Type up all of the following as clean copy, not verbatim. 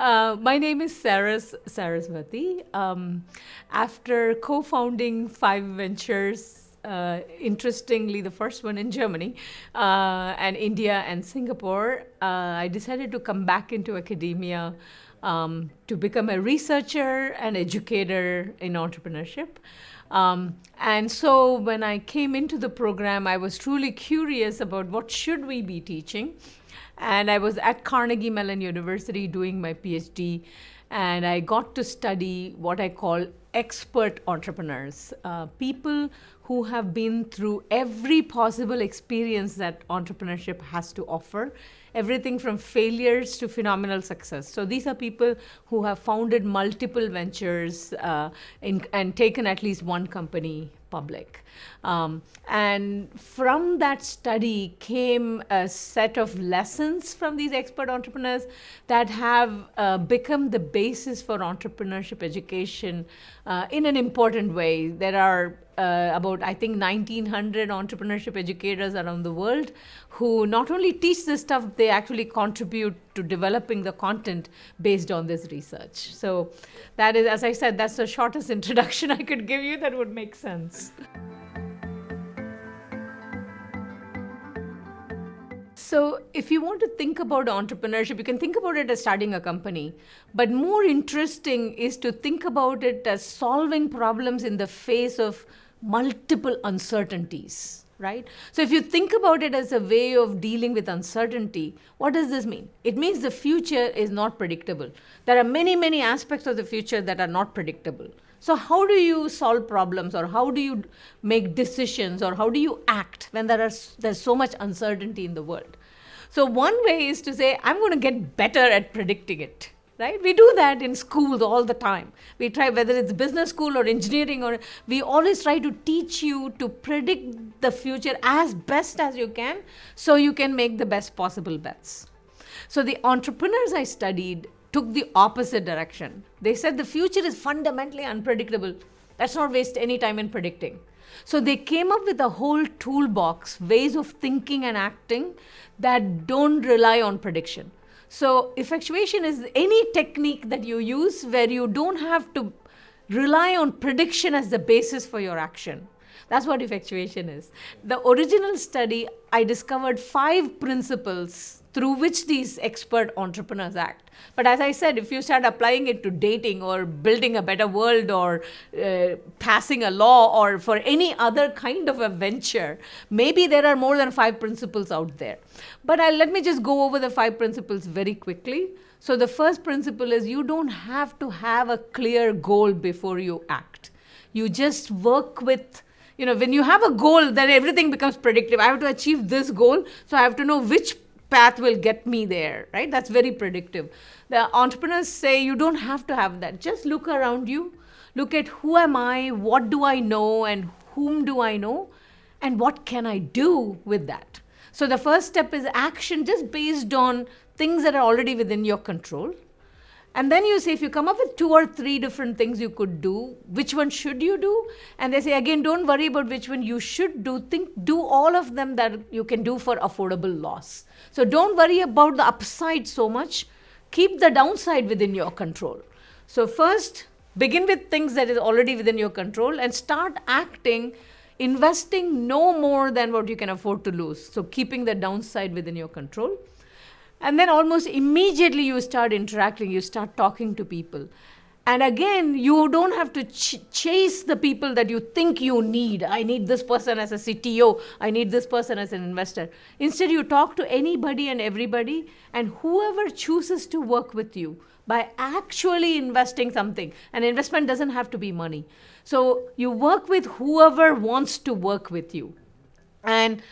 My name is Saras Sarasvathy. After co-founding 5 ventures, interestingly, the first one in Germany, and India and Singapore, I decided to come back into academia to become a researcher and educator in entrepreneurship. And so when I came into the program, I was truly curious about what should we be teaching. And I was at Carnegie Mellon University doing my PhD, and I got to study what I call expert entrepreneurs, people who have been through every possible experience that entrepreneurship has to offer, everything from failures to phenomenal success. So these are people who have founded multiple ventures and taken at least one company public. And from that study came a set of lessons from these expert entrepreneurs that have become the basis for entrepreneurship education in an important way. There are about, I think, 1,900 entrepreneurship educators around the world who not only teach this stuff, they actually contribute to developing the content based on this research. So that is, as I said, that's the shortest introduction I could give you that would make sense. So if you want to think about entrepreneurship, you can think about it as starting a company. But more interesting is to think about it as solving problems in the face of multiple uncertainties, right? So if you think about it as a way of dealing with uncertainty, what does this mean? It means the future is not predictable. There are many, many aspects of the future that are not predictable. So how do you solve problems, or how do you make decisions, or how do you act when there's so much uncertainty in the world? So one way is to say, I'm going to get better at predicting it, right? We do that in schools all the time. We try, whether it's business school or engineering, or we always try to teach you to predict the future as best as you can so you can make the best possible bets. So the entrepreneurs I studied took the opposite direction. They said the future is fundamentally unpredictable. Let's not waste any time in predicting. So they came up with a whole toolbox, ways of thinking and acting that don't rely on prediction. So effectuation is any technique that you use where you don't have to rely on prediction as the basis for your action. That's what effectuation is. The original study, I discovered 5 principles through which these expert entrepreneurs act. But as I said, if you start applying it to dating or building a better world or passing a law or for any other kind of a venture, maybe there are more than 5 principles out there. But let me just go over the 5 principles very quickly. So the first principle is you don't have to have a clear goal before you act. You just work with, when you have a goal, then everything becomes predictive. I have to achieve this goal, so I have to know which path will get me there, right? That's very predictive. The entrepreneurs say you don't have to have that. Just look around you. Look at who am I, what do I know, and whom do I know, and what can I do with that? So the first step is action just based on things that are already within your control. And then you say, if you come up with 2 or 3 different things you could do, which one should you do? And they say, again, don't worry about which one you should do. Do all of them that you can do for affordable loss. So don't worry about the upside so much. Keep the downside within your control. So first, begin with things that is already within your control and start acting, investing no more than what you can afford to lose. So keeping the downside within your control. And then almost immediately you start interacting, you start talking to people. And again, you don't have to chase the people that you think you need. I need this person as a CTO. I need this person as an investor. Instead, you talk to anybody and everybody, and whoever chooses to work with you by actually investing something. An investment doesn't have to be money. So you work with whoever wants to work with you. And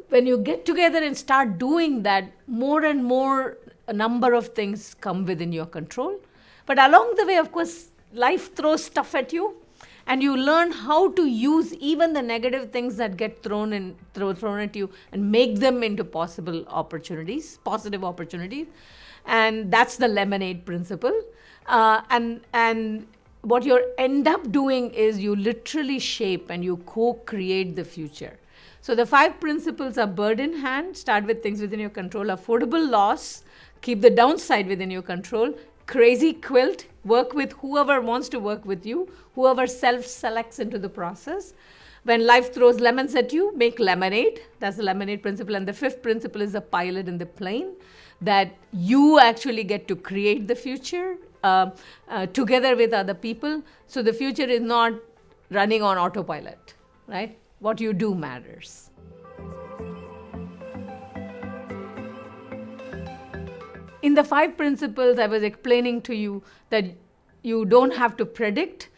when you get together and start doing that, more and more a number of things come within your control. But along the way, of course, life throws stuff at you, and you learn how to use even the negative things that get thrown at you and make them into positive opportunities. And that's the lemonade principle. And what you end up doing is you literally shape and you co-create the future. So the 5 principles are bird in hand, start with things within your control, affordable loss, keep the downside within your control, crazy quilt, work with whoever wants to work with you, whoever self-selects into the process. When life throws lemons at you, make lemonade. That's the lemonade principle. And the fifth principle is the pilot in the plane, that you actually get to create the future together with other people. So the future is not running on autopilot, right? What you do matters. In the 5 principles, I was explaining to you that you don't have to predict.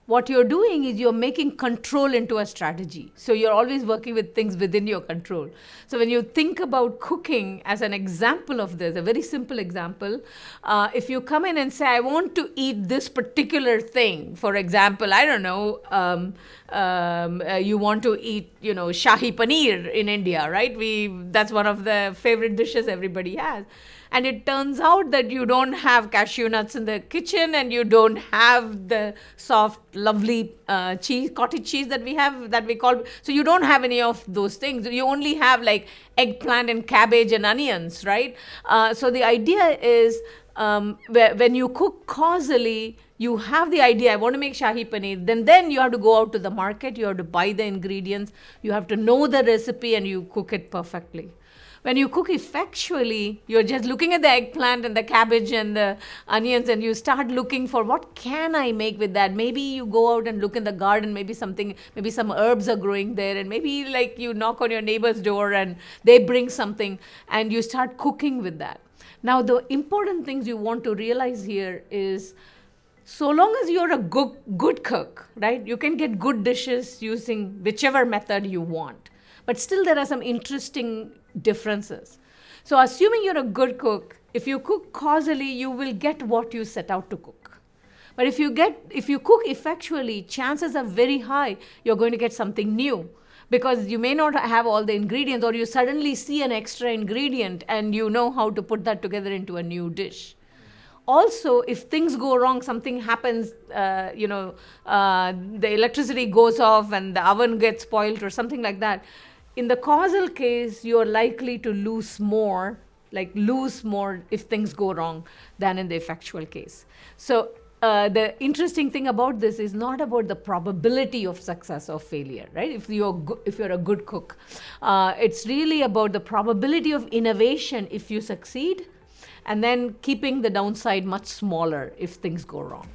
What you're doing is you're making control into a strategy. So you're always working with things within your control. So when you think about cooking as an example of this, a very simple example, if you come in and say, I want to eat this particular thing, for example, I don't know, you want to eat, Shahi Paneer in India, right? That's one of the favorite dishes everybody has. And it turns out that you don't have cashew nuts in the kitchen, and you don't have the soft, lovely cottage cheese that we call. So you don't have any of those things. You only have like eggplant and cabbage and onions, right? So the idea is when you cook causally, you have the idea, I want to make Shahi Paneer. Then you have to go out to the market. You have to buy the ingredients. You have to know the recipe, and you cook it perfectly. When you cook effectually, you're just looking at the eggplant and the cabbage and the onions, and you start looking for what can I make with that. Maybe you go out and look in the garden, maybe some herbs are growing there, and maybe like you knock on your neighbor's door and they bring something, and you start cooking with that. Now, the important things you want to realize here is, so long as you're a good cook, right, you can get good dishes using whichever method you want. But still there are some interesting differences. So assuming you're a good cook, if you cook causally, you will get what you set out to cook. But if you cook effectually, chances are very high you're going to get something new, because you may not have all the ingredients, or you suddenly see an extra ingredient and you know how to put that together into a new dish. Also, if things go wrong, something happens, the electricity goes off and the oven gets spoiled or something like that, in the causal case, you're likely to lose more if things go wrong than in the effectual case. So the interesting thing about this is not about the probability of success or failure, right? If you're a good cook, it's really about the probability of innovation if you succeed, and then keeping the downside much smaller if things go wrong.